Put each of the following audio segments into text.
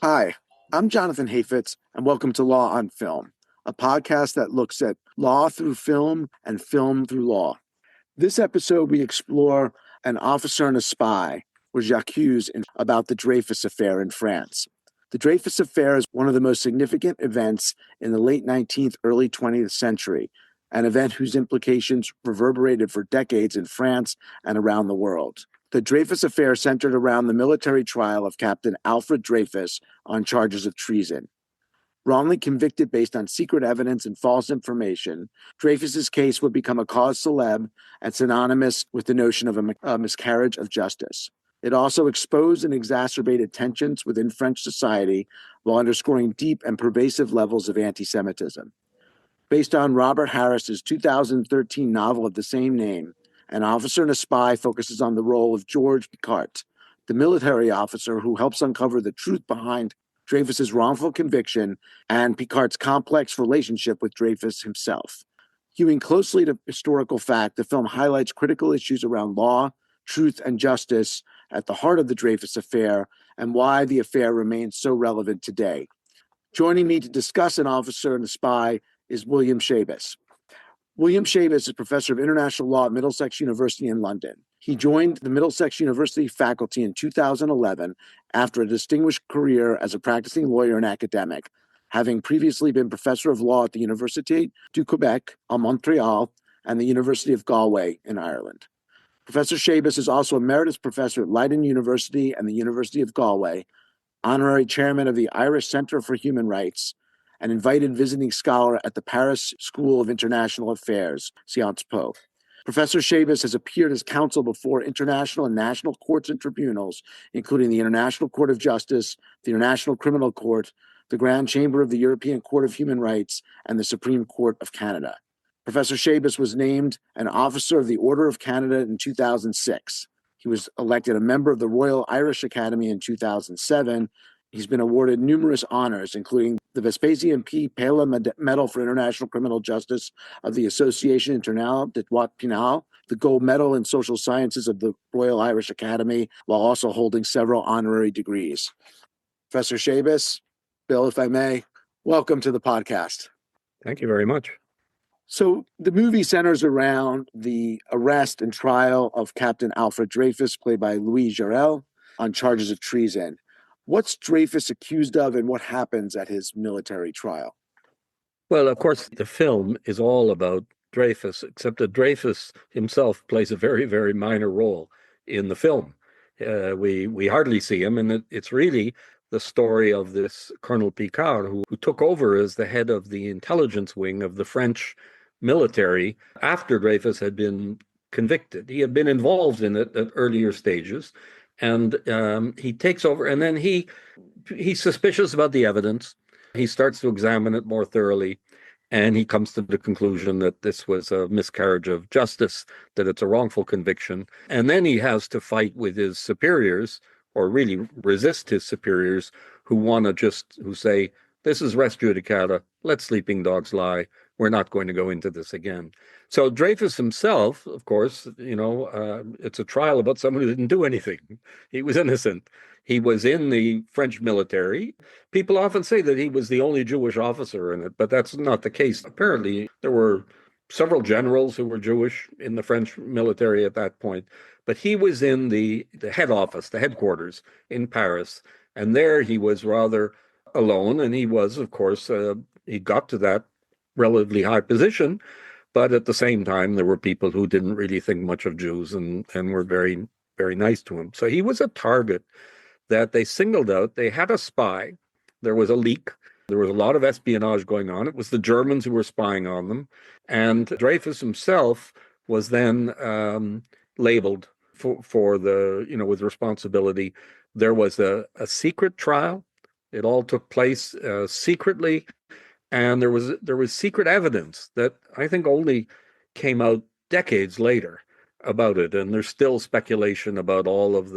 Hi, I'm Jonathan Hafetz, and welcome to Law on Film, a podcast that looks at law through film and film through law. This episode, we explore An Officer and a Spy, or J'accuse, about the Dreyfus Affair in France. The Dreyfus Affair is one of the most significant events in the late 19th, early 20th century, an event whose implications reverberated for decades in France and around the world. The Dreyfus Affair centered around the military trial of Captain Alfred Dreyfus on charges of treason. Wrongly convicted based on secret evidence and false information, Dreyfus's case would become a cause célèbre and synonymous with the notion of a miscarriage of justice. It also exposed and exacerbated tensions within French society while underscoring deep and pervasive levels of antisemitism. Based on Robert Harris's 2013 novel of the same name, An Officer and a Spy focuses on the role of George Picquart, the military officer who helps uncover the truth behind Dreyfus's wrongful conviction and Picquart's complex relationship with Dreyfus himself. Hewing closely to historical fact, the film highlights critical issues around law, truth, and justice at the heart of the Dreyfus Affair and why the affair remains so relevant today. Joining me to discuss An Officer and a Spy is William Schabas. William Schabas is professor of international law at Middlesex University in London. He joined the Middlesex University faculty in 2011 after a distinguished career as a practicing lawyer and academic, having previously been professor of law at the Université du Québec in Montreal and the University of Galway in Ireland. Professor Schabas is also emeritus professor at Leiden University and the University of Galway, honorary chairman of the Irish Centre for Human Rights, and invited visiting scholar at the Paris School of International Affairs, Sciences Po. Professor Schabas has appeared as counsel before international and national courts and tribunals, including the International Court of Justice, the International Criminal Court, the Grand Chamber of the European Court of Human Rights, and the Supreme Court of Canada. Professor Schabas was named an Officer of the Order of Canada in 2006. He was elected a member of the Royal Irish Academy in 2007. He's been awarded numerous honors, including the Vespasian P. Pella Medal for International Criminal Justice of the Association Internationale de Droit Pénal, the Gold Medal in Social Sciences of the Royal Irish Academy, while also holding several honorary degrees. Professor Schabas, Bill, if I may, welcome to the podcast. Thank you very much. So the movie centers around the arrest and trial of Captain Alfred Dreyfus, played by Louis Jarel, on charges of treason. What's Dreyfus accused of and what happens at his military trial? Well, of course, the film is all about Dreyfus, except that Dreyfus himself plays a very, very minor role in the film. We hardly see him, and it's really the story of this Colonel Picquart, who took over as the head of the intelligence wing of the French military after Dreyfus had been convicted. He had been involved in it at earlier stages, and he takes over, and then he's suspicious about the evidence. He starts to examine it more thoroughly, and he comes to the conclusion that this was a miscarriage of justice, that it's a wrongful conviction. And then he has to fight with his superiors, or really resist his superiors, who say, this is res judicata, let sleeping dogs lie, we're not going to go into this again. So Dreyfus himself, of course, it's a trial about someone who didn't do anything. He was innocent. He was in the French military. People often say that he was the only Jewish officer in it, but that's not the case. Apparently, there were several generals who were Jewish in the French military at that point, but he was in the head office, the headquarters in Paris, and there he was rather alone, and he was, of course, he got to that relatively high position, but at the same time, there were people who didn't really think much of Jews and were very, very nice to him. So he was a target that they singled out. They had a spy. There was a leak. There was a lot of espionage going on. It was the Germans who were spying on them. And Dreyfus himself was then labeled for with responsibility. There was a secret trial. It all took place secretly. And there was secret evidence that I think only came out decades later about it. And there's still speculation about all of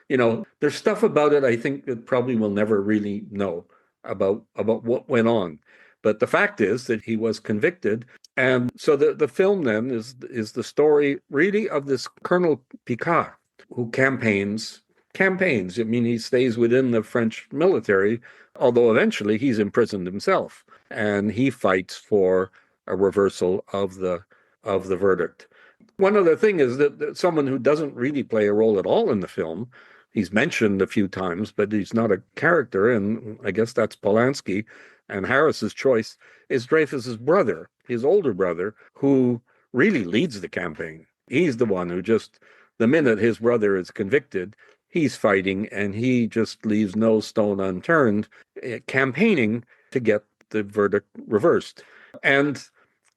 there's stuff about it I think that probably we'll never really know about what went on. But the fact is that he was convicted. And so the film then is the story really of this Colonel Picquart, who campaigns campaigns. I mean, he stays within the French military, although eventually he's imprisoned himself, and he fights for a reversal of the verdict. One other thing is that someone who doesn't really play a role at all in the film, he's mentioned a few times, but he's not a character, and I guess that's Polanski. And Harris's choice is Dreyfus's brother, his older brother, who really leads the campaign. He's the one who just, the minute his brother is convicted, he's fighting, and he just leaves no stone unturned, campaigning to get the verdict reversed. And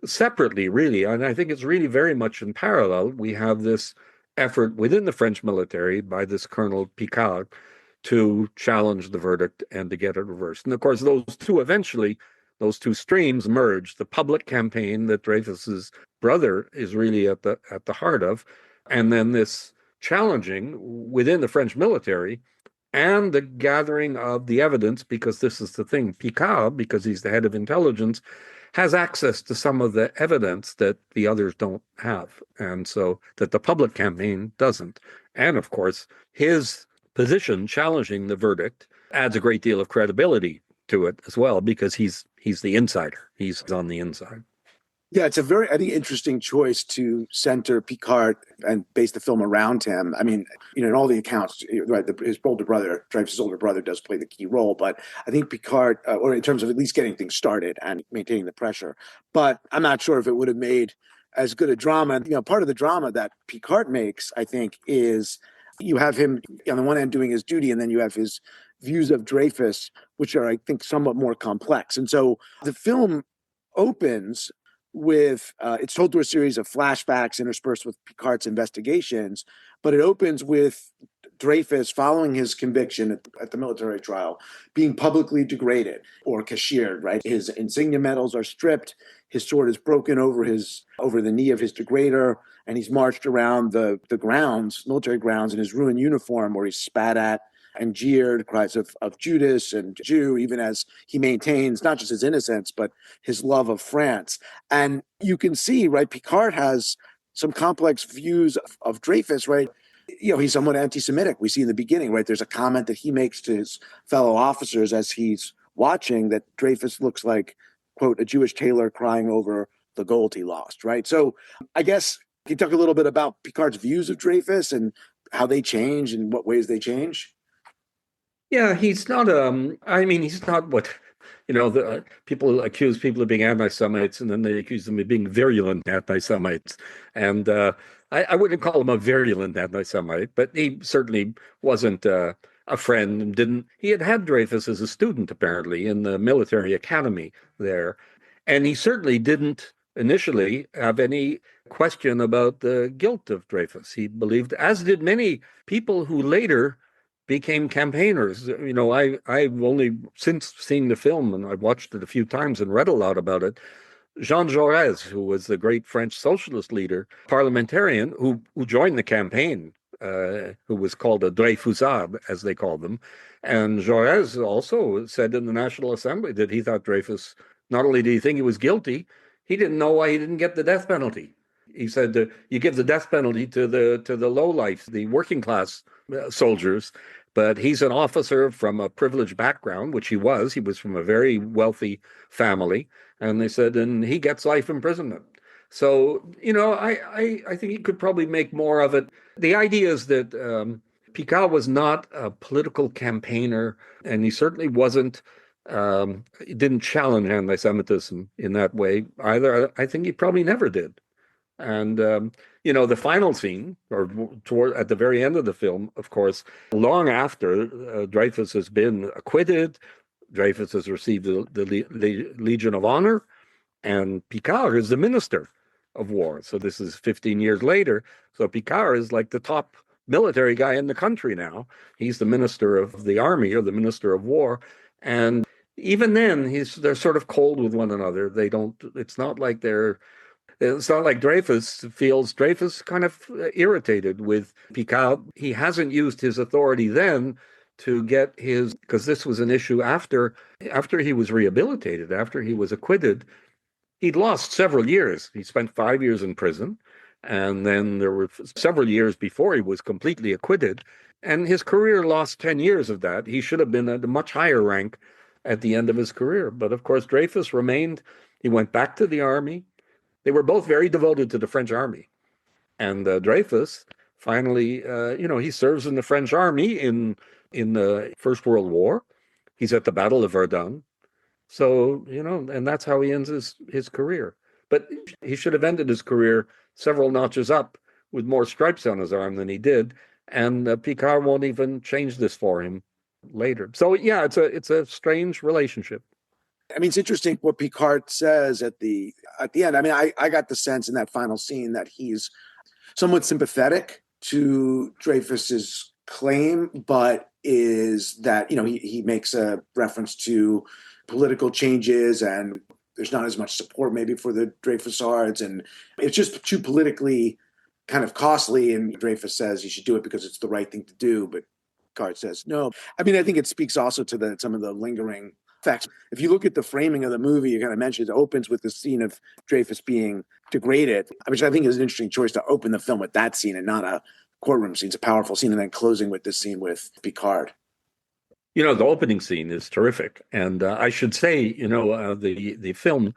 separately, really, and I think it's really very much in parallel, we have this effort within the French military by this Colonel Picquart to challenge the verdict and to get it reversed. And of course, those two streams merge. The public campaign that Dreyfus's brother is really at the heart of, and then this challenging within the French military and the gathering of the evidence, because this is the thing. Picquart, because he's the head of intelligence, has access to some of the evidence that the others don't have, and so that the public campaign doesn't. And of course, his position challenging the verdict adds a great deal of credibility to it as well, because he's the insider. He's on the inside. Yeah, it's a very, I think, interesting choice to center Picquart and base the film around him. I mean, in all the accounts, right, his older brother, Dreyfus' older brother, does play the key role. But I think Picquart, or in terms of at least getting things started and maintaining the pressure. But I'm not sure if it would have made as good a drama. Part of the drama that Picquart makes, I think, is you have him on the one hand doing his duty, and then you have his views of Dreyfus, which are, I think, somewhat more complex. And so the film opens with it's told through a series of flashbacks interspersed with Picquart's investigations, but it opens with Dreyfus, following his conviction at the military trial, being publicly degraded or cashiered, right? His insignia medals are stripped, his sword is broken over the knee of his degrader, and he's marched around the grounds, military grounds, in his ruined uniform, where he's spat at and jeered, cries of Judas and Jew, even as he maintains not just his innocence, but his love of France. And you can see, right, Picquart has some complex views of Dreyfus, right? He's somewhat anti-Semitic. We see in the beginning, right, there's a comment that he makes to his fellow officers as he's watching that Dreyfus looks like, quote, a Jewish tailor crying over the gold he lost, right? So I guess can you talk a little bit about Picquart's views of Dreyfus and how they change and what ways they change? Yeah, he's not. I mean, he's not what the people accuse people of being anti-Semites, and then they accuse them of being virulent anti-Semites. And I wouldn't call him a virulent anti-Semite, but he certainly wasn't a friend, and didn't. He had Dreyfus as a student apparently in the military academy there, and he certainly didn't initially have any question about the guilt of Dreyfus. He believed, as did many people who later became campaigners. I've only since seen the film, and I've watched it a few times and read a lot about it. Jean Jaurès, who was the great French socialist leader, parliamentarian, who joined the campaign, who was called a Dreyfusard, as they called them. And Jaurès also said in the National Assembly that he thought Dreyfus, not only did he think he was guilty, he didn't know why he didn't get the death penalty. He said you give the death penalty to the lowlife, the working class soldiers, but he's an officer from a privileged background, which he was. He was from a very wealthy family, and they said, and he gets life imprisonment. So, I think he could probably make more of it. The idea is that Picquart was not a political campaigner, and he certainly wasn't, he didn't challenge anti-Semitism in that way either. I think he probably never did. And, the final scene, or at the very end of the film, of course, long after Dreyfus has been acquitted, Dreyfus has received the Legion of Honor, and Picquart is the Minister of War. So this is 15 years later. So Picquart is like the top military guy in the country now. He's the Minister of the Army, or the Minister of War. And even then, they're sort of cold with one another. It's not like Dreyfus feels. Dreyfus kind of irritated with Picquart. He hasn't used his authority then to get because this was an issue after he was rehabilitated, after he was acquitted. He'd lost several years. He spent 5 years in prison. And then there were several years before he was completely acquitted. And his career lost 10 years of that. He should have been at a much higher rank at the end of his career. But of course, Dreyfus remained. He went back to the army. They were both very devoted to the French army. And Dreyfus finally, he serves in the French army in the First World War. He's at the Battle of Verdun. So, and that's how he ends his career. But he should have ended his career several notches up with more stripes on his arm than he did. And Picquart won't even change this for him later. So, yeah, it's a strange relationship. I mean, it's interesting what Picquart says at the end. I mean, I got the sense in that final scene that he's somewhat sympathetic to Dreyfus's claim, but is that, he makes a reference to political changes and there's not as much support maybe for the Dreyfusards, and it's just too politically kind of costly. And Dreyfus says you should do it because it's the right thing to do, but Picquart says no. I mean, I think it speaks also to some of the lingering effects. If you look at the framing of the movie, you kind of mentioned it opens with the scene of Dreyfus being degraded, which I think is an interesting choice to open the film with that scene and not a courtroom scene. It's a powerful scene, and then closing with this scene with Picquart. The opening scene is terrific. And I should say, the film,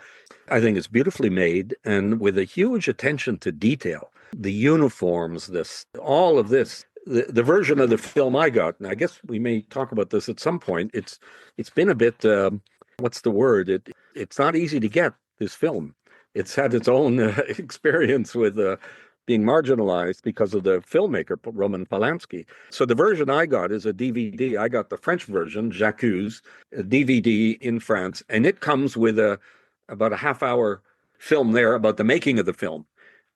I think, is beautifully made and with a huge attention to detail. The uniforms, all of this. The version of the film I got, and I guess we may talk about this at some point, it's been a bit, what's the word? It's not easy to get, this film. It's had its own experience with being marginalized because of the filmmaker, Roman Polanski. So the version I got is a DVD. I got the French version, J'accuse, a DVD in France, and it comes with about a half-hour film there about the making of the film.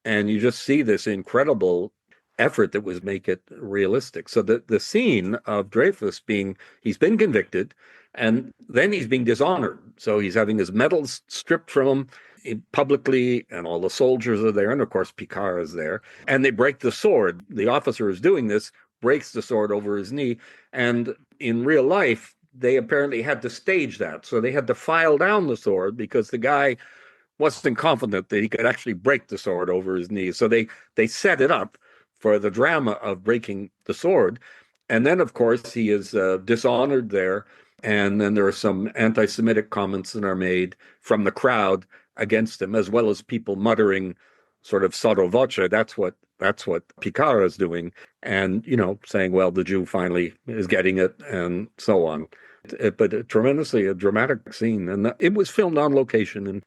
And you just see this incredible effort that was make it realistic. So the scene of Dreyfus he's been convicted, and then he's being dishonored. So he's having his medals stripped from him publicly, and all the soldiers are there, and of course Picquart is there, and they break the sword. The officer who's doing this breaks the sword over his knee, and in real life they apparently had to stage that, so they had to file down the sword because the guy wasn't confident that he could actually break the sword over his knee. So they set it up for the drama of breaking the sword, and then of course he is dishonored there, and then there are some anti-Semitic comments that are made from the crowd against him, as well as people muttering sort of sotto voce. That's what Picquart is doing, and saying, well, the Jew finally is getting it, and so on. But a dramatic scene, and it was filmed on location. And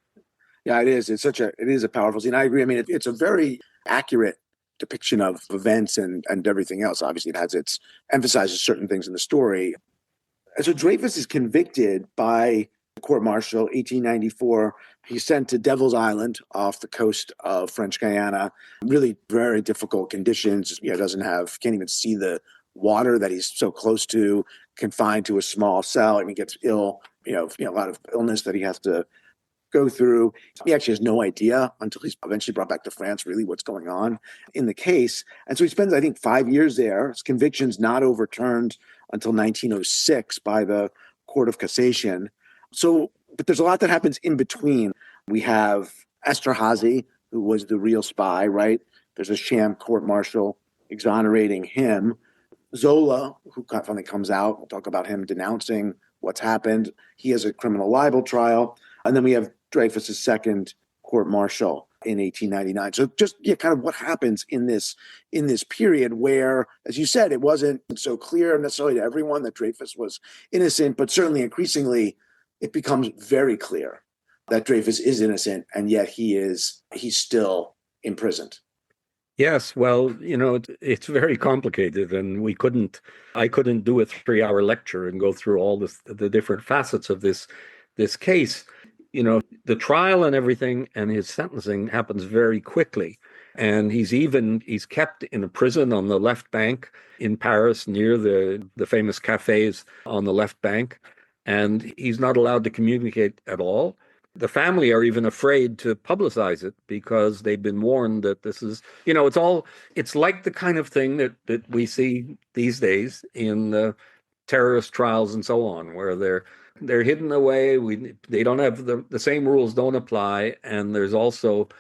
yeah, it is. It is a powerful scene. I agree. I mean, it's a very accurate depiction of events and everything else. Obviously, it emphasizes certain things in the story. And so Dreyfus is convicted by court-martial, 1894. He's sent to Devil's Island off the coast of French Guiana. Really very difficult conditions. Can't even see the water that he's so close to, confined to a small cell. I mean, he gets ill, a lot of illness that he has to go through. He actually has no idea until he's eventually brought back to France, really what's going on in the case. And so he spends, I think, 5 years there. His conviction's not overturned until 1906 by the Court of Cassation. So, but there's a lot that happens in between. We have Esterhazy, who was the real spy, right? There's a sham court-martial exonerating him. Zola, who finally comes out, we'll talk about him denouncing what's happened. He has a criminal libel trial. And then we have Dreyfus's second court-martial in 1899. So just kind of what happens in this period where, as you said, it wasn't so clear necessarily to everyone that Dreyfus was innocent, but certainly increasingly it becomes very clear that Dreyfus is innocent, and yet he's still imprisoned. Yes, well, it's very complicated, and I couldn't do a 3-hour lecture and go through all the different facets of this case. The trial and everything and his sentencing happens very quickly. And he's kept in a prison on the left bank in Paris near the famous cafes on the left bank. And he's not allowed to communicate at all. The family are even afraid to publicize it because they've been warned that this is, it's like the kind of thing that we see these days in the terrorist trials and so on, where they're hidden away. They don't have the same rules don't apply. And there's also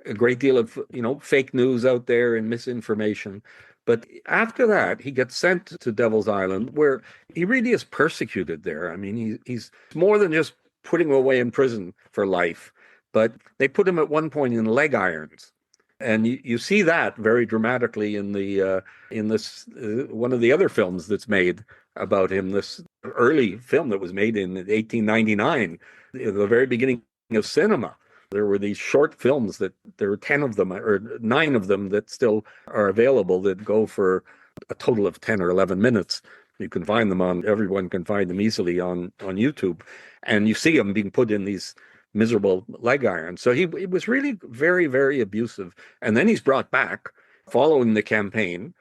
a great deal of, fake news out there and misinformation. But after that, he gets sent to Devil's Island, where he really is persecuted there. I mean, he's more than just putting him away in prison for life, but they put him at one point in leg irons. And you see that very dramatically in this one of the other films that's made about him, this early film that was made in 1899, the very beginning of cinema. There were these short films that there were 10 of them or 9 of them that still are available that go for a total of 10 or 11 minutes. You can find them everyone can find them easily on YouTube. And you see them being put in these miserable leg irons. So he was really very, very abusive. And then he's brought back following the campaign,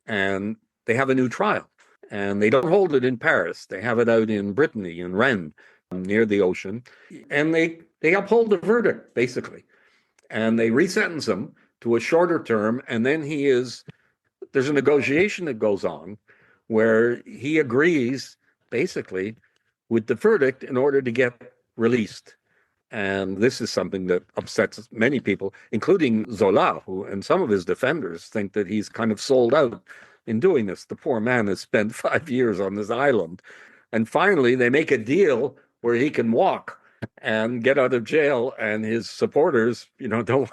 and they have a new trial. And they don't hold it in Paris. They have it out in Brittany, in Rennes, near the ocean. And they uphold the verdict, basically. And they resentence him to a shorter term. And then there's a negotiation that goes on where he agrees, basically, with the verdict in order to get released. And this is something that upsets many people, including Zola, who and some of his defenders think that he's kind of sold out in doing this. The poor man has spent 5 years on this island. And finally, they make a deal where he can walk and get out of jail, and his supporters, don't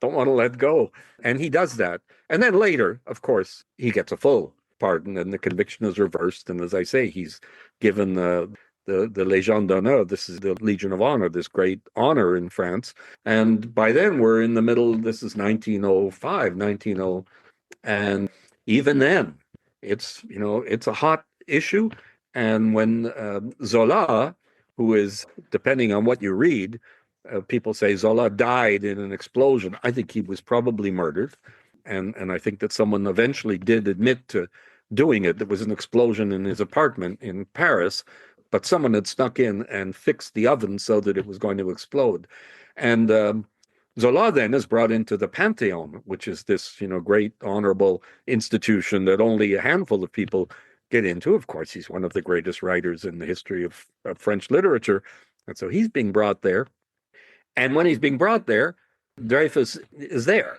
want to let go. And he does that. And then later, of course, he gets a full pardon, and the conviction is reversed. And as I say, he's given the Légion d'honneur. This is the Legion of Honor, this great honor in France. And by then we're in the middle, this is 1905, 1900. And even then, it's a hot issue. And when Zola, who is, depending on what you read, people say Zola died in an explosion. I think he was probably murdered. And I think that someone eventually did admit to doing it. There was an explosion in his apartment in Paris, but someone had snuck in and fixed the oven so that it was going to explode. And Zola then is brought into the Pantheon, which is this, great honorable institution that only a handful of people get into. Of course, he's one of the greatest writers in the history of French literature. And so he's being brought there. And when he's being brought there, Dreyfus is there.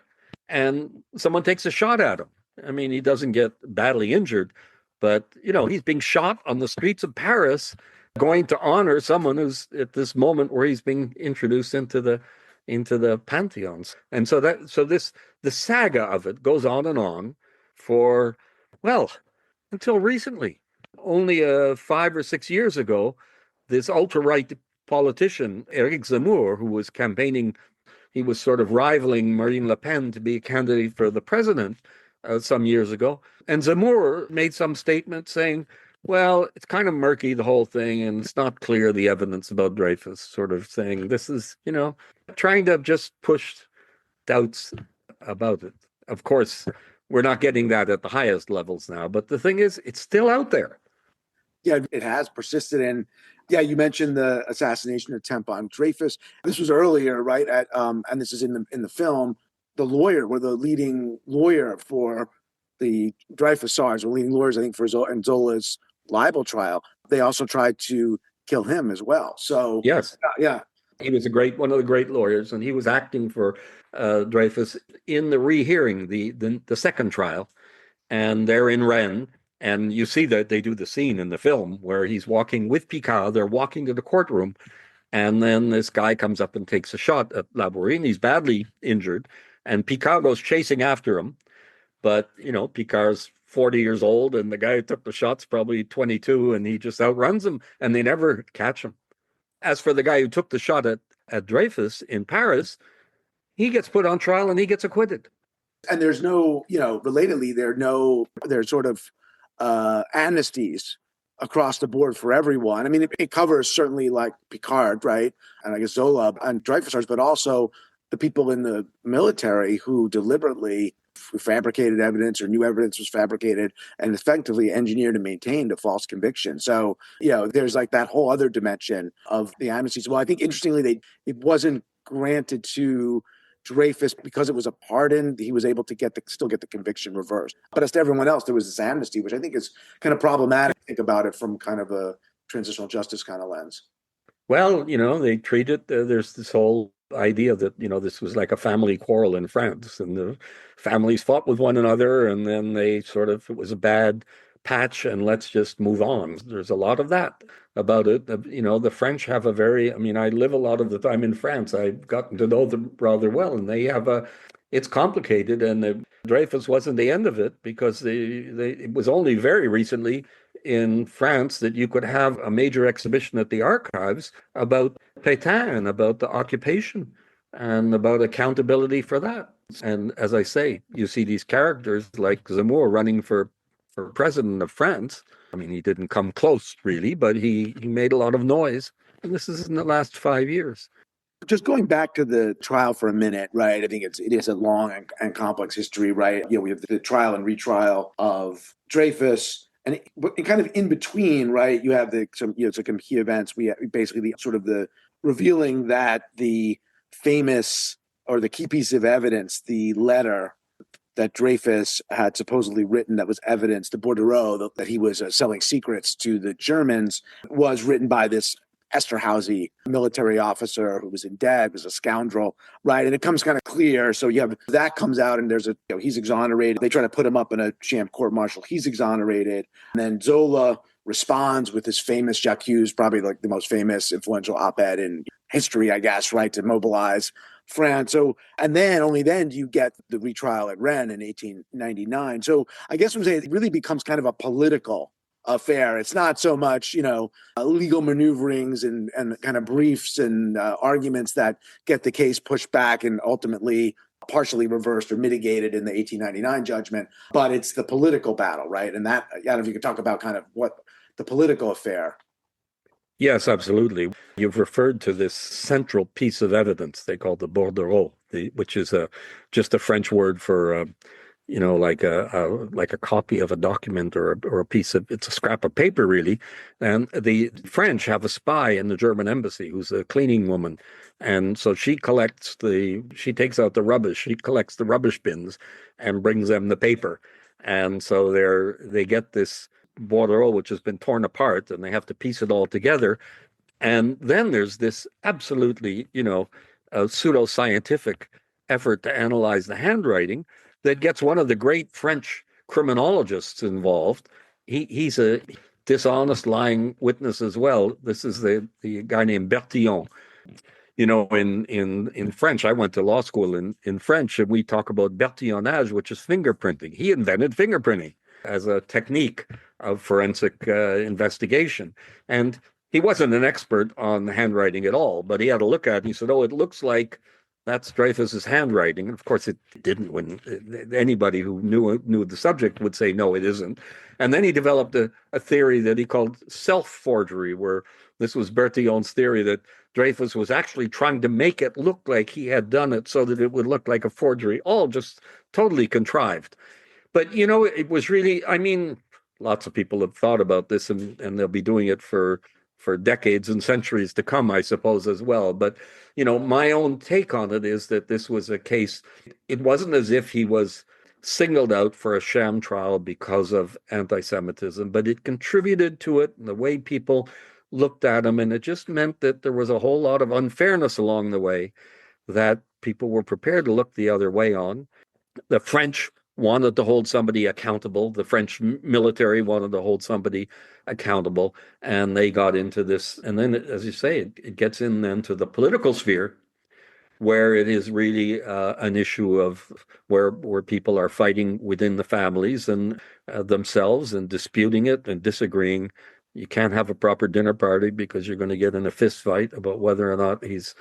And someone takes a shot at him. I mean, he doesn't get badly injured, but, he's being shot on the streets of Paris, going to honor someone who's at this moment where he's being introduced into the pantheons. And so the saga of it goes on for, well, until recently. Only 5 or 6 years ago, this ultra-right politician, Eric Zemmour, who was campaigning, he was sort of rivaling Marine Le Pen to be a candidate for the president some years ago. And Zemmour made some statement saying, well, it's kind of murky, the whole thing, and it's not clear, the evidence about Dreyfus, sort of saying this is, trying to just push doubts about it. Of course, we're not getting that at the highest levels now, but the thing is, it's still out there. Yeah, it has persisted. And yeah, you mentioned the assassination attempt on Dreyfus. This was earlier, right? And this is in the film. The lawyer, or the leading lawyer for the Dreyfus SARS, or leading lawyers, I think, for Zola's libel trial. They also tried to kill him as well. So yes, yeah, he was one of the great lawyers, and he was acting for Dreyfus in the rehearing, the second trial, and they're in Rennes. And you see that they do the scene in the film where he's walking with Picquart. They're walking to the courtroom, and then this guy comes up and takes a shot at Labourine. He's badly injured, and Picquart goes chasing after him. But, Picquart's 40 years old, and the guy who took the shot's probably 22, and he just outruns him, and they never catch him. As for the guy who took the shot at Dreyfus in Paris, he gets put on trial and he gets acquitted. And there's no, relatedly, there's sort of amnesties across the board for everyone. I mean, it covers certainly like Picquart, right? And I guess Zola and Dreyfus, but also the people in the military who deliberately fabricated evidence or new evidence was fabricated and effectively engineered and maintained a false conviction. So, there's like that whole other dimension of the amnesties. Well, I think interestingly, it wasn't granted to Dreyfus because it was a pardon. He was able to still get the conviction reversed. But as to everyone else, there was this amnesty, which I think is kind of problematic to think about it from kind of a transitional justice kind of lens. Well, they treat it, there's this whole idea that, this was like a family quarrel in France, and the families fought with one another, and then it was a bad patch, and let's just move on. There's a lot of that about it. The French have I live a lot of the time in France. I've gotten to know them rather well, and it's complicated, and Dreyfus wasn't the end of it, because it was only very recently in France that you could have a major exhibition at the archives about Pétain and about the occupation and about accountability for that. And as I say, you see these characters like Zemmour running for president of France. I mean, he didn't come close really, but he made a lot of noise. And this is in the last 5 years. Just going back to the trial for a minute, right? I think it is a long and complex history, right? We have the trial and retrial of Dreyfus, and kind of in between, right? You have some key events. We basically the revealing that the famous, or the key piece of evidence, the letter that Dreyfus had supposedly written that was evidence to Bordereau that he was selling secrets to the Germans, was written by this Esterhazy military officer who was in debt, was a scoundrel, right? And it comes kind of clear. So you have that comes out, and he's exonerated. They try to put him up in a sham court martial. He's exonerated. And then Zola responds with his famous J'accuse, probably like the most famous, influential op-ed in history, I guess, right, to mobilize France. So, and then only then do you get the retrial at Rennes in 1899. So I guess I'm saying it really becomes kind of a political affair. It's not so much, legal maneuverings and kind of briefs and arguments that get the case pushed back and ultimately partially reversed or mitigated in the 1899 judgment, but it's the political battle, right? And that, I don't know if you could talk about kind of what the political affair. Yes, absolutely. You've referred to this central piece of evidence they call the bordereau, which is just a French word for like a copy of a document or a piece of, it's a scrap of paper really. And the French have a spy in the German embassy who's a cleaning woman. And so she takes out the rubbish, she collects the rubbish bins and brings them the paper. And so they get this bordereau, which has been torn apart, and they have to piece it all together. And then there's this absolutely, pseudo-scientific effort to analyze the handwriting that gets one of the great French criminologists involved. He's a dishonest, lying witness as well. This is the guy named Bertillon. In French, I went to law school in French, and we talk about bertillonnage, which is fingerprinting. He invented fingerprinting as a technique of forensic investigation. And he wasn't an expert on handwriting at all, but he had a look at it. And he said, "Oh, it looks like that's Dreyfus's handwriting." And of course, it didn't. When anybody who knew the subject would say, "No, it isn't." And then he developed a theory that he called self-forgery, where this was Bertillon's theory that Dreyfus was actually trying to make it look like he had done it so that it would look like a forgery, all just totally contrived. But, it was really, lots of people have thought about this, and they'll be doing it for decades and centuries to come, I suppose, as well. But, my own take on it is that this was a case, it wasn't as if he was singled out for a sham trial because of anti-Semitism, but it contributed to it, and the way people looked at him, and it just meant that there was a whole lot of unfairness along the way that people were prepared to look the other way on. The French wanted to hold somebody accountable. The French military wanted to hold somebody accountable, and they got into this. And then, as you say, it gets in then to the political sphere, where it is really an issue of where people are fighting within the families and themselves and disputing it and disagreeing. You can't have a proper dinner party because you're going to get in a fist fight about whether or not he's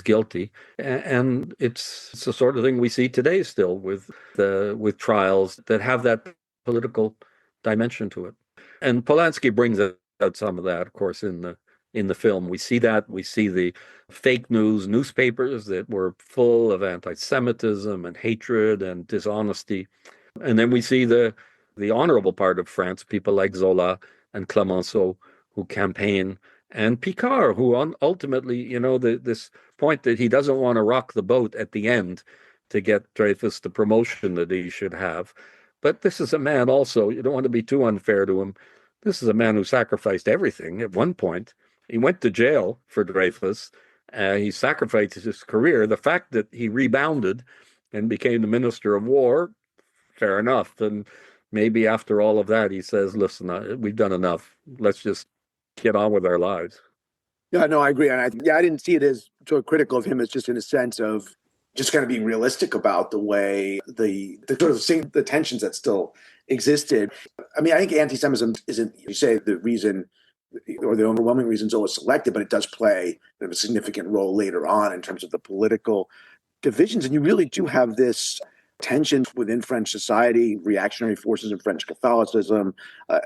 guilty. And it's the sort of thing we see today still with trials that have that political dimension to it. And Polanski brings out some of that, of course, in the film. We see that. We see the fake newspapers that were full of anti-Semitism and hatred and dishonesty. And then we see the honorable part of France, people like Zola and Clemenceau, who campaign, and Picquart, who ultimately, this point that he doesn't want to rock the boat at the end to get Dreyfus the promotion that he should have. But this is a man also, you don't want to be too unfair to him. This is a man who sacrificed everything at one point. He went to jail for Dreyfus, He sacrificed his career. The fact that he rebounded and became the Minister of War, fair enough. And maybe after all of that, he says, listen, we've done enough. Let's just get on with our lives. Yeah, no, I agree. And I didn't see it as sort of critical of him. It's just in a sense of just kind of being realistic about the way the sort of seeing the tensions that still existed. I mean, I think anti-Semitism isn't, you say, the reason or the overwhelming reason Zola selected, but it does play a significant role later on in terms of the political divisions. And you really do have this tension within French society, reactionary forces in French Catholicism,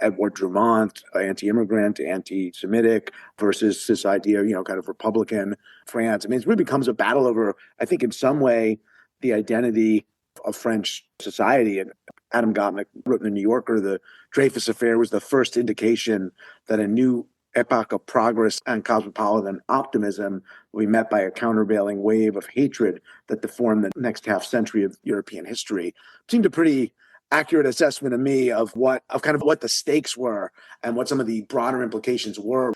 Edward Drumont, anti-immigrant, anti-Semitic, versus this idea, kind of Republican France. I mean, it really becomes a battle over, I think, in some way, the identity of French society. And Adam Gottlieb wrote in the New Yorker, the Dreyfus Affair was the first indication that a new epoch of progress and cosmopolitan optimism will be met by a countervailing wave of hatred that deformed the next half century of European history. It seemed a pretty accurate assessment of me of what the stakes were and what some of the broader implications were.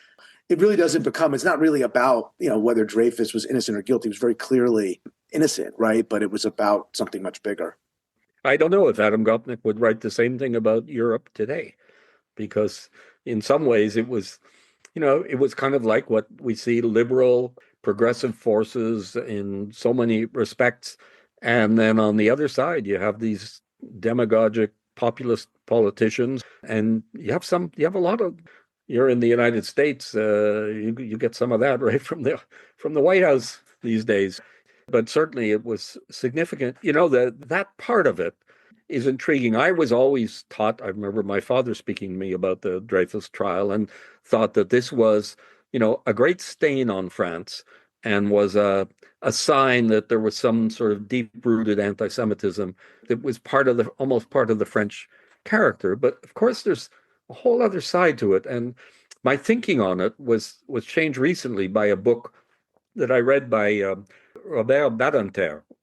It really doesn't become, it's not really about, whether Dreyfus was innocent or guilty. He was very clearly innocent, right? But it was about something much bigger. I don't know if Adam Gottlieb would write the same thing about Europe today, because in some ways it was kind of like what we see liberal, progressive forces in so many respects. And then on the other side, you have these demagogic populist politicians, and you have a lot of, you're in the United States, you get some of that right from the White House these days. But certainly it was significant. That part of it is intriguing. I was always taught, I remember my father speaking to me about the Dreyfus trial and thought that this was, a great stain on France and was a sign that there was some sort of deep-rooted anti-Semitism that was almost part of the French character. But of course, there's a whole other side to it. And my thinking on it was changed recently by a book that I read by Roman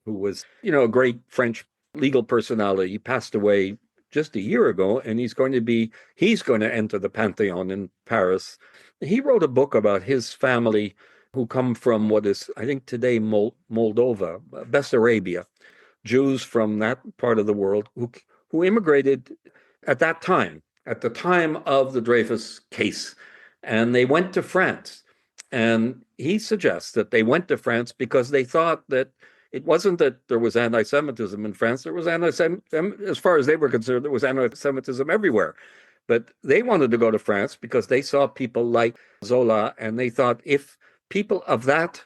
who was, a great French legal personality. He passed away just a year ago, and he's going to enter the Pantheon in Paris. He wrote a book about his family who come from what is, I think today, Moldova, Bessarabia, Jews from that part of the world who immigrated at that time, at the time of the Dreyfus case, and they went to France. And he suggests that they went to France because they thought that it wasn't that there was anti-Semitism in France. There was anti-Semitism, as far as they were concerned, there was anti-Semitism everywhere. But they wanted to go to France because they saw people like Zola, and they thought if people of that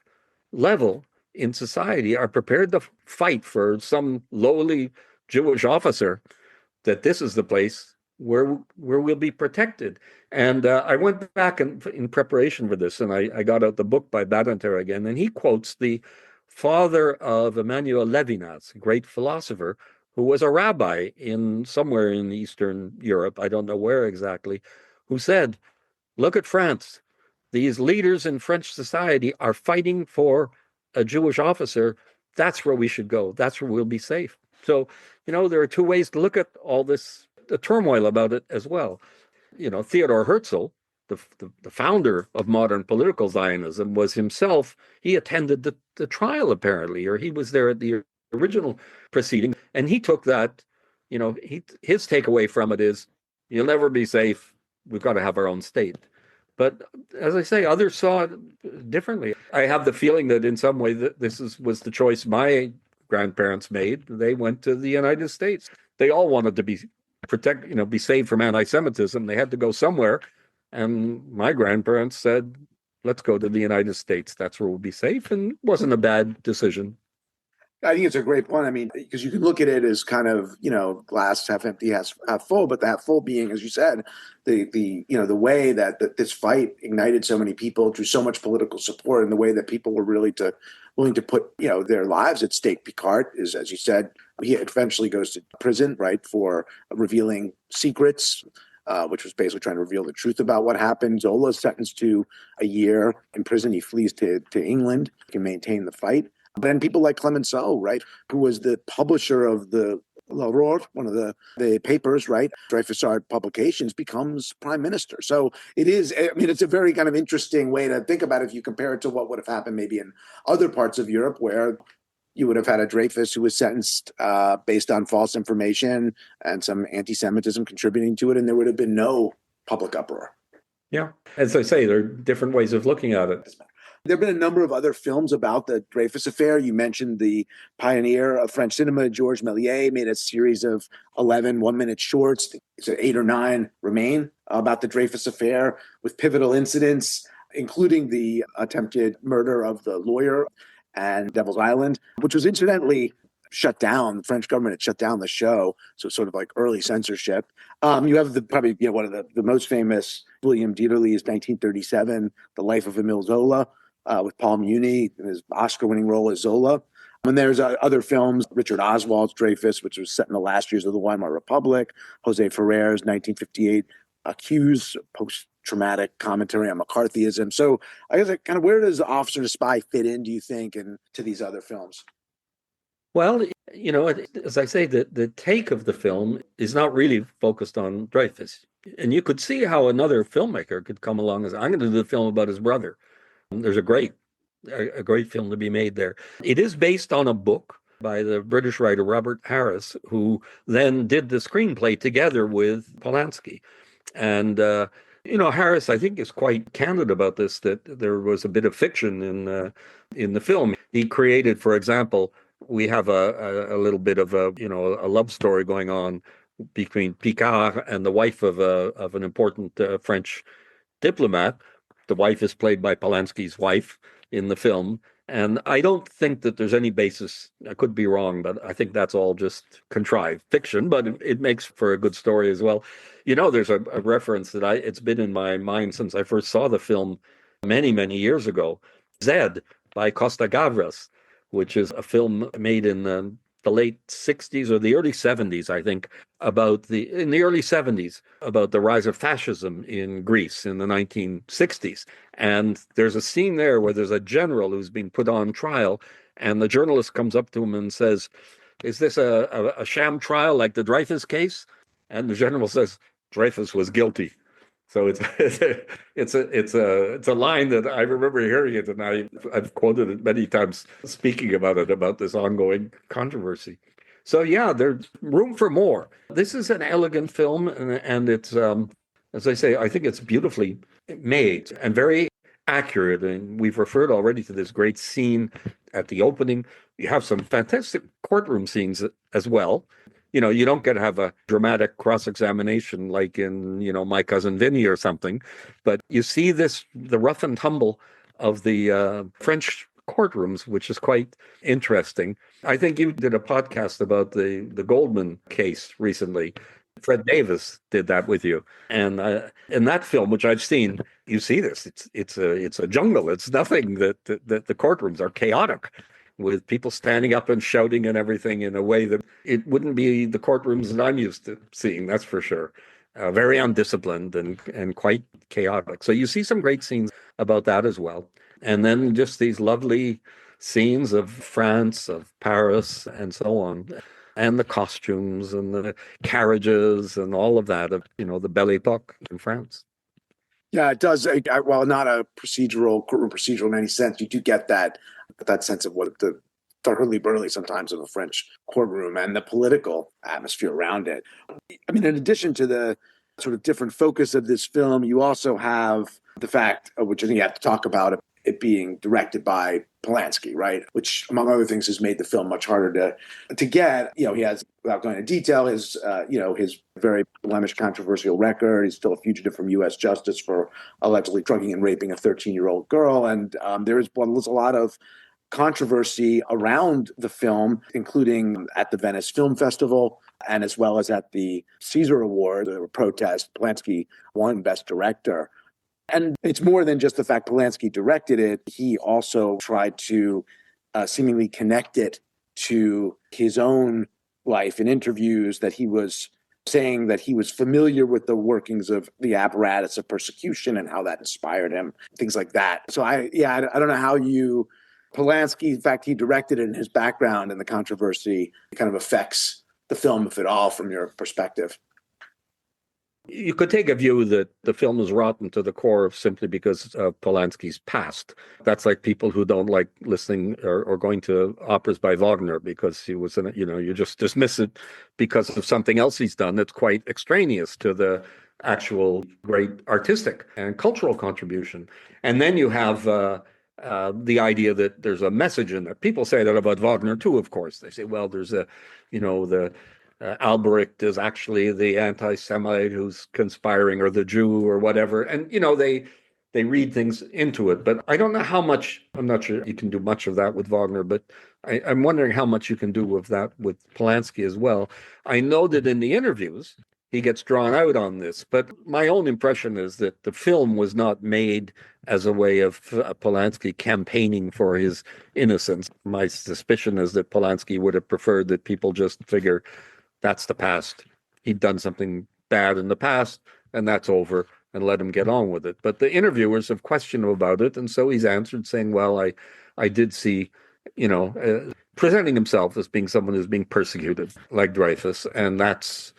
level in society are prepared to fight for some lowly Jewish officer, that this is the place where we'll be protected. And I went back in preparation for this, and I got out the book by Badinter again, and he quotes the father of Emmanuel Levinas, a great philosopher, who was a rabbi somewhere in Eastern Europe, I don't know where exactly, who said, look at France. These leaders in French society are fighting for a Jewish officer. That's where we should go. That's where we'll be safe. So, there are two ways to look at all this, the turmoil about it as well. Theodor Herzl, the founder of modern political Zionism, was himself, he attended the trial apparently, or he was there at the original proceeding, and he took that, his takeaway from it is, you'll never be safe, we've got to have our own state. But as I say, others saw it differently. I have the feeling that in some way that was the choice my grandparents made. They went to the United States. They all wanted to be saved from anti-Semitism. They had to go somewhere. And my grandparents said, let's go to the United States. That's where we'll be safe. And it wasn't a bad decision. I think it's a great point. I mean, because you can look at it as kind of, glass half empty, half full, but that full being, as you said, the way that this fight ignited so many people, drew so much political support, and the way that people were really willing to put, their lives at stake. Picquart is, as you said, he eventually goes to prison, right, for revealing secrets, which was basically trying to reveal the truth about what happened. Zola is sentenced to a year in prison. He flees to England. He can maintain the fight. But then people like Clemenceau, right, who was the publisher of the L'Aurore, one of the papers, right, Dreyfus Art Publications, becomes prime minister. So it is, I mean, it's a very kind of interesting way to think about it if you compare it to what would have happened maybe in other parts of Europe where you would have had a Dreyfus who was sentenced based on false information and some anti-Semitism contributing to it, and there would have been no public uproar. Yeah. As I say, there are different ways of looking at it. There have been a number of other films about the Dreyfus Affair. You mentioned the pioneer of French cinema, Georges Méliès, made a series of 11 one-minute shorts. It's 8 or 9 remain about the Dreyfus Affair with pivotal incidents, including the attempted murder of the lawyer and Devil's Island, which was incidentally shut down. The French government had shut down the show, so sort of like early censorship. You have probably one of the most famous, William Dieterle's 1937, The Life of Émile Zola, with Paul Muni in his Oscar-winning role as Zola. And there's other films, Richard Oswald's Dreyfus, which was set in the last years of the Weimar Republic, Jose Ferrer's 1958 Accused, post-traumatic commentary on McCarthyism. So I guess kind of where does The Officer and the Spy fit in, do you think, to these other films? Well, as I say, the take of the film is not really focused on Dreyfus. And you could see how another filmmaker could come along and say, I'm going to do the film about his brother. There's a great film to be made there. It is based on a book by the British writer Robert Harris, who then did the screenplay together with Polanski. And, Harris, I think, is quite candid about this, that there was a bit of fiction in the film. He created, for example, we have a little bit of a love story going on between Picquart and the wife of an important French diplomat. The wife is played by Polanski's wife in the film. And I don't think that there's any basis. I could be wrong, but I think that's all just contrived fiction, but it makes for a good story as well. There's a reference that it's been in my mind since I first saw the film many, many years ago. Zed by Costa Gavras, which is a film made in the late 60s or the early 70s, I think, about the rise of fascism in Greece in the 1960s. And there's a scene there where there's a general who's been put on trial, and the journalist comes up to him and says, is this a sham trial like the Dreyfus case? And the general says, Dreyfus was guilty. So it's a line that I remember hearing it, and I've quoted it many times, speaking about this ongoing controversy. So yeah, there's room for more. This is an elegant film, and it's as I say, I think it's beautifully made and very accurate. And we've referred already to this great scene at the opening. You have some fantastic courtroom scenes as well. You don't get to have a dramatic cross-examination like in, My Cousin Vinny or something, but you see the rough and tumble of the French courtrooms, which is quite interesting. I think you did a podcast about the Goldman case recently. Fred Davis did that with you. And in that film, which I've seen, you see this. It's a jungle. It's nothing that the courtrooms are chaotic, with people standing up and shouting and everything in a way that it wouldn't be the courtrooms that I'm used to seeing, that's for sure. Very undisciplined and quite chaotic. So you see some great scenes about that as well. And then just these lovely scenes of France, of Paris, and so on. And the costumes and the carriages and all of that of, the Belle Epoque in France. Yeah, it does. Well, not a courtroom procedural in any sense. You do get that sense of what the hurly-burly sometimes of a French courtroom and the political atmosphere around it. I mean, in addition to the sort of different focus of this film, you also have the fact, which I think you have to talk about, it being directed by Polanski, right? Which, among other things, has made the film much harder to get. He has, without going into detail, his very blemished, controversial record. He's still a fugitive from U.S. justice for allegedly drugging and raping a 13-year-old girl. And there was a lot of controversy around the film, including at the Venice Film Festival and as well as at the Caesar Award, the protest. Polanski won Best Director. And it's more than just the fact Polanski directed it. He also tried to seemingly connect it to his own life in interviews, that he was saying that he was familiar with the workings of the apparatus of persecution and how that inspired him, things like that. So I don't know how Polanski, in fact, he directed it, and his background and the controversy kind of affects the film, if at all, from your perspective? You could take a view that the film is rotten to the core simply because of Polanski's past. That's like people who don't like listening or going to operas by Wagner because he was in it, you just dismiss it because of something else he's done that's quite extraneous to the actual great artistic and cultural contribution. And then you have the idea that there's a message in there. People say that about Wagner too, of course. They say, well, there's the Albrecht is actually the anti-Semite who's conspiring, or the Jew, or whatever. And, they read things into it. But I don't know how much, I'm not sure you can do much of that with Wagner, but I'm wondering how much you can do of that with Polanski as well. I know that in the interviews, he gets drawn out on this, but my own impression is that the film was not made as a way of Polanski campaigning for his innocence. My suspicion is that Polanski would have preferred that people just figure, that's the past. He'd done something bad in the past, and that's over, and let him get on with it. But the interviewers have questioned him about it, and so he's answered saying, well, I did see, presenting himself as being someone who's being persecuted, like Dreyfus, and that's,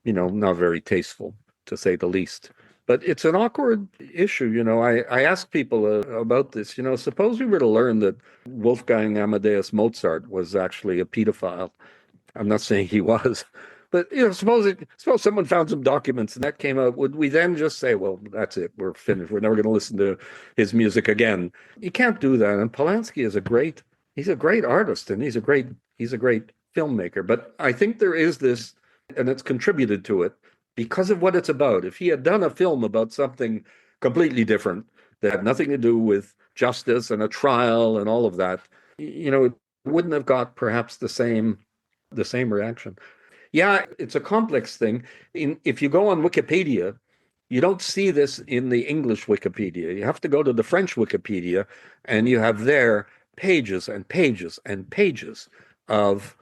not very tasteful, to say the least. But it's an awkward issue. I ask people about this. Suppose we were to learn that Wolfgang Amadeus Mozart was actually a pedophile. I'm not saying he was, but suppose someone found some documents and that came out. Would we then just say, well, that's it, we're finished, we're never going to listen to his music again? You can't do that. And Polanski is he's a great artist, and he's a great filmmaker. But I think there is this, and it's contributed to it because of what it's about. If he had done a film about something completely different that had nothing to do with justice and a trial and all of that, it wouldn't have got perhaps the same reaction. Yeah, it's a complex thing. If you go on Wikipedia, you don't see this in the English Wikipedia. You have to go to the French Wikipedia, and you have there pages and pages and pages of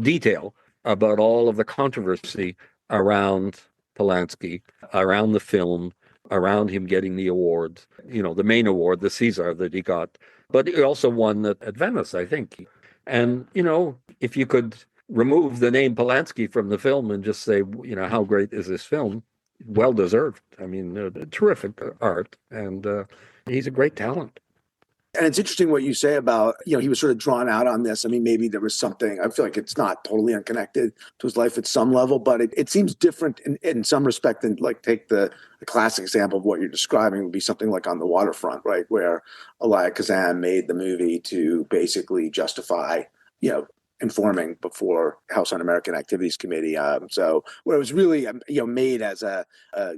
detail about all of the controversy around Polanski, around the film, around him getting the award, the main award, the César that he got. But he also won at Venice, I think. And, if you could remove the name Polanski from the film and just say, how great is this film? Well deserved. I mean, terrific art, and he's a great talent. And it's interesting what you say about, he was sort of drawn out on this. I mean, maybe there was something, I feel like it's not totally unconnected to his life at some level, but it seems different in some respect than, like, take the classic example of what you're describing would be something like On the Waterfront, right? Where Elia Kazan made the movie to basically justify, informing before House Un-American Activities Committee. So where it was really, made as a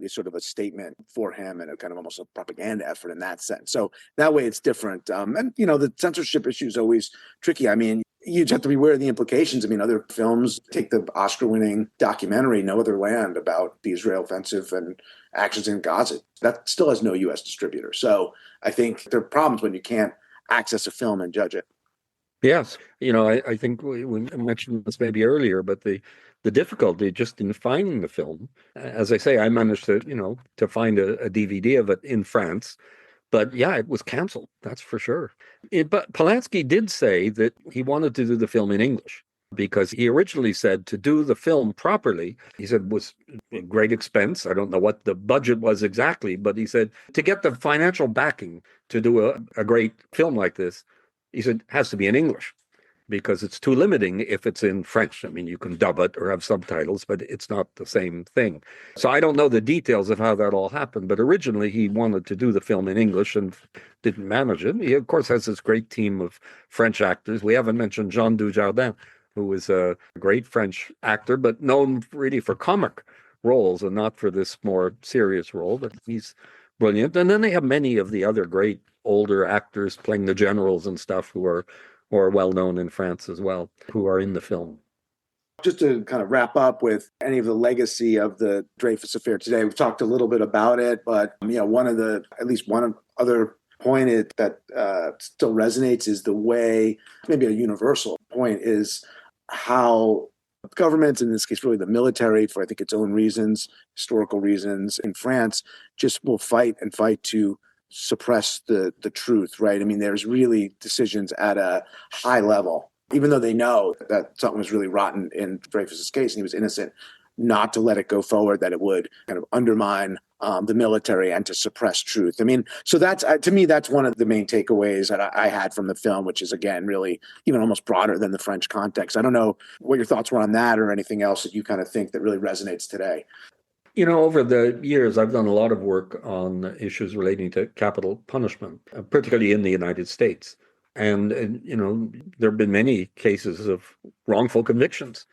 sort of a statement for him and a kind of almost a propaganda effort in that sense. So that way it's different. And, the censorship issue is always tricky. I mean, you just have to be aware of the implications. I mean, other films, take the Oscar-winning documentary, No Other Land, about the Israel offensive and actions in Gaza. That still has no U.S. distributor. So I think there are problems when you can't access a film and judge it. Yes, I think we mentioned this maybe earlier, but the difficulty just in finding the film, as I say, I managed to find a DVD of it in France, but yeah, it was canceled. That's for sure. But Polanski did say that he wanted to do the film in English because he originally said to do the film properly, he said was a great expense. I don't know what the budget was exactly, but he said to get the financial backing to do a great film like this, he said, has to be in English because it's too limiting if it's in French. I mean, you can dub it or have subtitles, but it's not the same thing. So I don't know the details of how that all happened, but originally he wanted to do the film in English and didn't manage it. He, of course, has this great team of French actors. We haven't mentioned Jean Dujardin, who is a great French actor, but known really for comic roles and not for this more serious role, but he's brilliant. And then they have many of the other great older actors playing the generals and stuff who are well known in France as well, who are in the film. Just to kind of wrap up with any of the legacy of the Dreyfus Affair today, we've talked a little bit about it, but at least one other point that still resonates is the way, maybe a universal point, is how governments, in this case really the military, for I think its own reasons, historical reasons in France, just will fight and fight to suppress the truth, right? I mean, there's really decisions at a high level even though they know that something was really rotten in Dreyfus's case and he was innocent, not to let it go forward, that it would kind of undermine the military and to suppress truth. I mean, so that's, to me, that's one of the main takeaways that I had from the film, which is, again, really even almost broader than the French context. I don't know what your thoughts were on that or anything else that you kind of think that really resonates today. Over the years, I've done a lot of work on issues relating to capital punishment, particularly in the United States. And there have been many cases of wrongful convictions.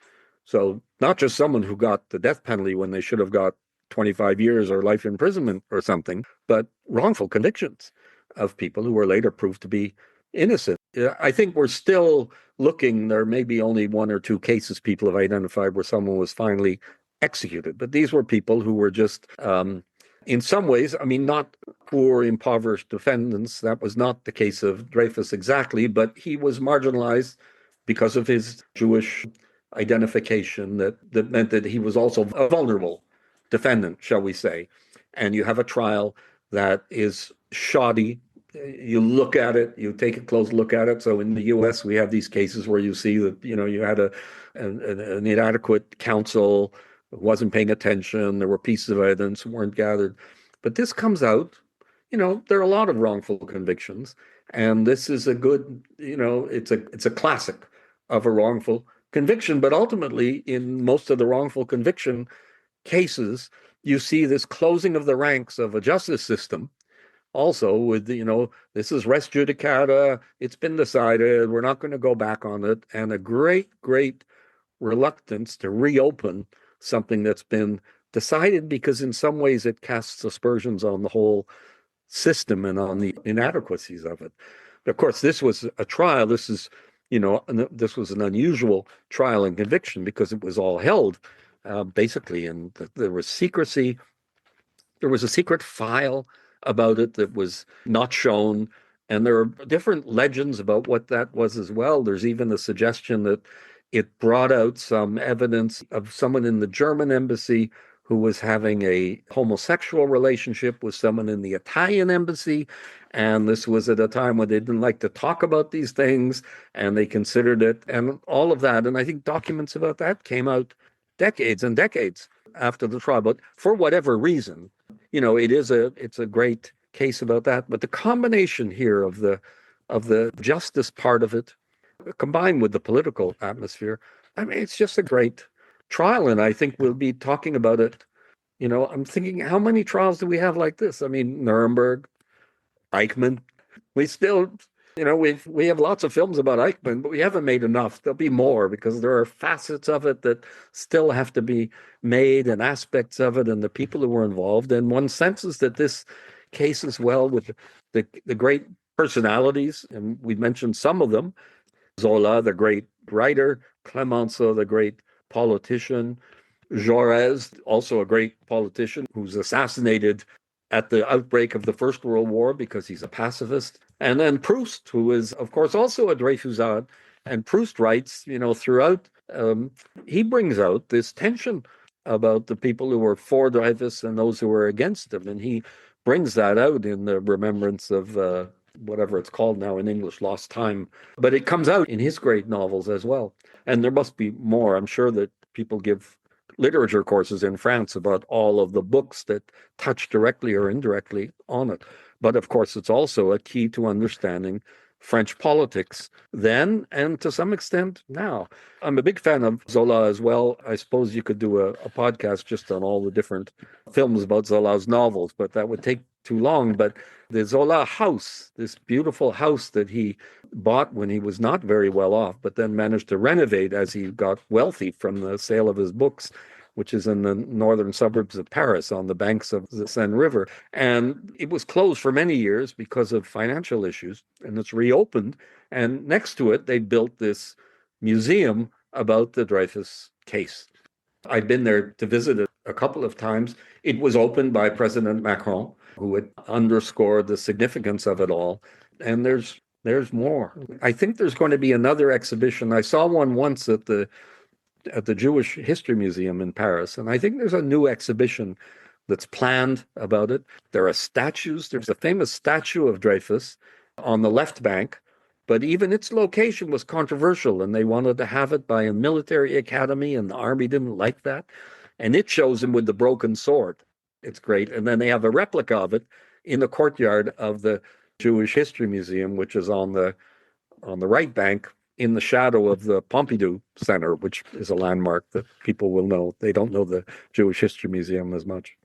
So not just someone who got the death penalty when they should have got 25 years or life imprisonment or something, but wrongful convictions of people who were later proved to be innocent. I think we're still looking, there may be only one or two cases people have identified where someone was finally executed. But these were people who were just, in some ways, I mean, not poor, impoverished defendants. That was not the case of Dreyfus exactly, but he was marginalized because of his Jewish identification that meant that he was also a vulnerable defendant, shall we say. And you have a trial that is shoddy. You look at it, you take a close look at it. So in the US, we have these cases where you see that, you had an inadequate counsel, wasn't paying attention, there were pieces of evidence that weren't gathered. But this comes out, there are a lot of wrongful convictions. And this is a good, it's a classic of a wrongful conviction. But ultimately, in most of the wrongful conviction cases, you see this closing of the ranks of a justice system. Also, with this is res judicata, it's been decided, we're not going to go back on it, and a great, great reluctance to reopen something that's been decided, because in some ways it casts aspersions on the whole system and on the inadequacies of it. But of course, this was a trial. This was an unusual trial and conviction because it was all held, basically, and there was secrecy. There was a secret file about it that was not shown. And there are different legends about what that was as well. There's even a suggestion that it brought out some evidence of someone in the German embassy who was having a homosexual relationship with someone in the Italian embassy. And this was at a time when they didn't like to talk about these things, and they considered it and all of that. And I think documents about that came out decades and decades after the trial. But for whatever reason, it's a great case about that. But the combination here of the justice part of it, combined with the political atmosphere, I mean, it's just a great trial. And I think we'll be talking about it. I'm thinking, how many trials do we have like this? I mean, Nuremberg, Eichmann. We still, we have lots of films about Eichmann, but we haven't made enough. There'll be more because there are facets of it that still have to be made, and aspects of it, and the people who were involved. And one senses that this case as well, with the great personalities, and we mentioned some of them: Zola, the great writer; Clemenceau, the great politician; Jaurès, also a great politician who's assassinated at the outbreak of the First World War because he's a pacifist. And then Proust, who is, of course, also a Dreyfusard. And Proust writes, throughout, he brings out this tension about the people who were for Dreyfus and those who were against him. And he brings that out in the remembrance of whatever it's called now in English, Lost Time. But it comes out in his great novels as well. And there must be more. I'm sure that people give literature courses in France about all of the books that touch directly or indirectly on it. But of course, it's also a key to understanding French politics then, and to some extent now. I'm a big fan of Zola as well. I suppose you could do a podcast just on all the different films about Zola's novels, but that would take too long. But the Zola house, this beautiful house that he bought when he was not very well off, but then managed to renovate as he got wealthy from the sale of his books, which is in the northern suburbs of Paris on the banks of the Seine River. And it was closed for many years because of financial issues, and it's reopened. And next to it, they built this museum about the Dreyfus case. I've been there to visit it a couple of times. It was opened by President Macron, who had underscored the significance of it all. And there's more. I think there's going to be another exhibition. I saw one once at the Jewish History Museum in Paris, and I think there's a new exhibition that's planned about it. There are statues. There's a famous statue of Dreyfus on the left bank, But even its location was controversial, and they wanted to have it by a military academy, and the army didn't like that. And it shows him with the broken sword. It's great. And then they have a replica of it in the courtyard of the Jewish History Museum, which is on the right bank in the shadow of the Pompidou Center, which is a landmark that people will know. They don't know the Jewish History Museum as much.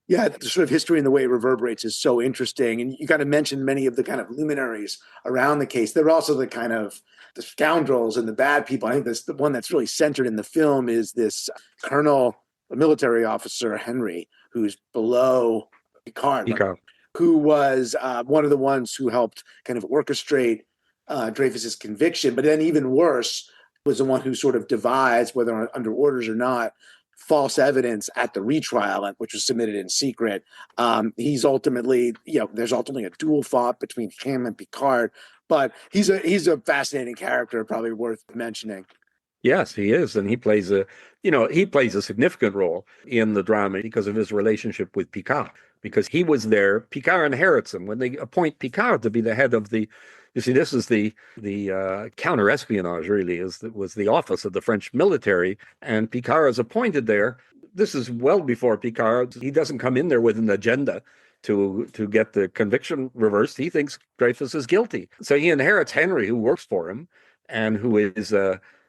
Yeah, the sort of history and the way it reverberates is so interesting. And you kind of mentioned many of the kind of luminaries around the case. There are also the kind of the scoundrels and the bad people. I think the one that's really centered in the film is this colonel, a military officer, Henry, who's below Picquart, Picquart. who was one of the ones who helped kind of orchestrate Dreyfus's conviction. But then even worse, was the one who sort of devised, whether under orders or not, false evidence at the retrial, which was submitted in secret. He's ultimately, there's ultimately a duel fought between him and Picquart, but he's a fascinating character, probably worth mentioning. Yes, he is, and he plays a significant role in the drama because of his relationship with Picquart. Because he was there, Picquart inherits him when they appoint Picquart to be the head of the. You see, this is the counter-espionage, really, was the office of the French military, and Picquart is appointed there. This is well before Picquart. He doesn't come in there with an agenda to get the conviction reversed. He thinks Dreyfus is guilty. So he inherits Henry, who works for him, and who is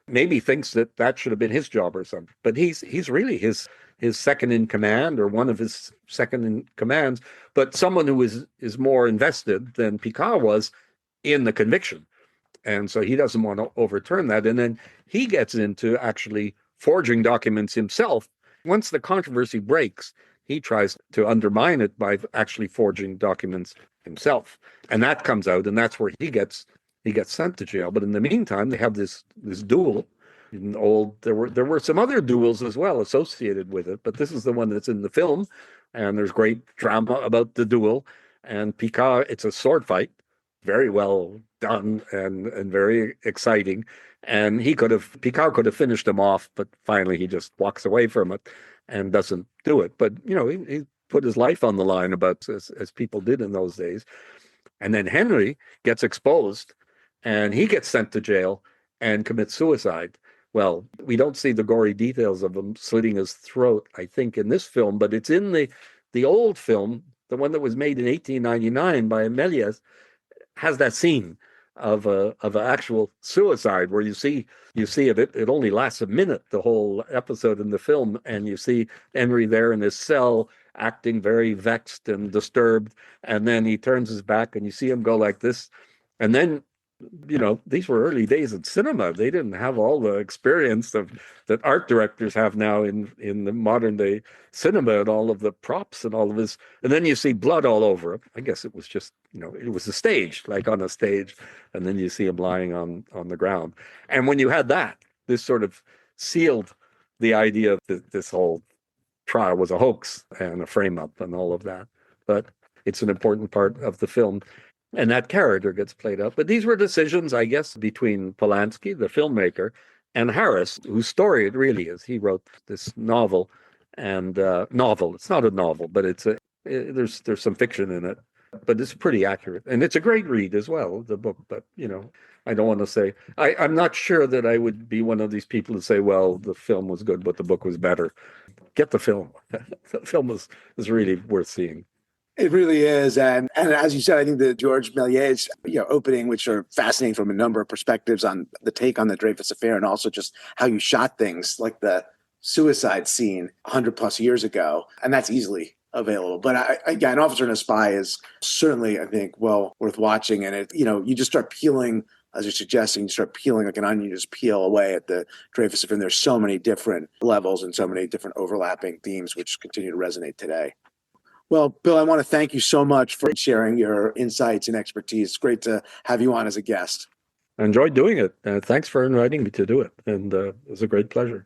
maybe thinks that should have been his job or something. But he's really his second in command, or one of his second in commands, but someone who is more invested than Picquart was in the conviction. And so he doesn't want to overturn that. And then he gets into actually forging documents himself. Once the controversy breaks, he tries to undermine it by actually forging documents himself. And that comes out, and that's where he gets sent to jail. But in the meantime, they have this duel. There were some other duels as well associated with it, but this is the one that's in the film, and there's great drama about the duel. And Picquart, it's a sword fight, very well done and very exciting. And Picquart could have finished him off, but finally he just walks away from it and doesn't do it. But he put his life on the line as people did in those days. And then Henry gets exposed, and he gets sent to jail and commits suicide. Well, we don't see the gory details of him slitting his throat, I think, in this film, but it's in the old film, the one that was made in 1899 by Méliès, has that scene of an actual suicide where you see it only lasts a minute, the whole episode in the film, and you see Henry there in his cell acting very vexed and disturbed, and then he turns his back and you see him go like this. And then these were early days in cinema. They didn't have all the experience that art directors have now in the modern day cinema, and all of the props and all of this. And then you see blood all over him. I guess it was just, it was a stage, like on a stage. And then you see him lying on the ground. And when you had that, this sort of sealed the idea that this whole trial was a hoax and a frame up and all of that. But it's an important part of the film. And that character gets played up. But these were decisions, I guess, between Polanski, the filmmaker, and Harris, whose story it really is. He wrote this novel, and novel. It's not a novel, but there's some fiction in it. But it's pretty accurate, and it's a great read as well, the book. But I don't want to say I'm not sure that I would be one of these people to say, well, the film was good, but the book was better. Get the film. The film is really worth seeing. It really is. And as you said, I think the George Méliès opening, which are fascinating from a number of perspectives on the take on the Dreyfus Affair, and also just how you shot things, like the suicide scene 100 plus years ago. And that's easily available. But An Officer and a Spy is certainly, I think, well worth watching. And you just start peeling, as you're suggesting, you start peeling like an onion, you just peel away at the Dreyfus Affair. And there's so many different levels and so many different overlapping themes which continue to resonate today. Well, Bill, I want to thank you so much for sharing your insights and expertise. It's great to have you on as a guest. I enjoyed doing it. Thanks for inviting me to do it. And it was a great pleasure.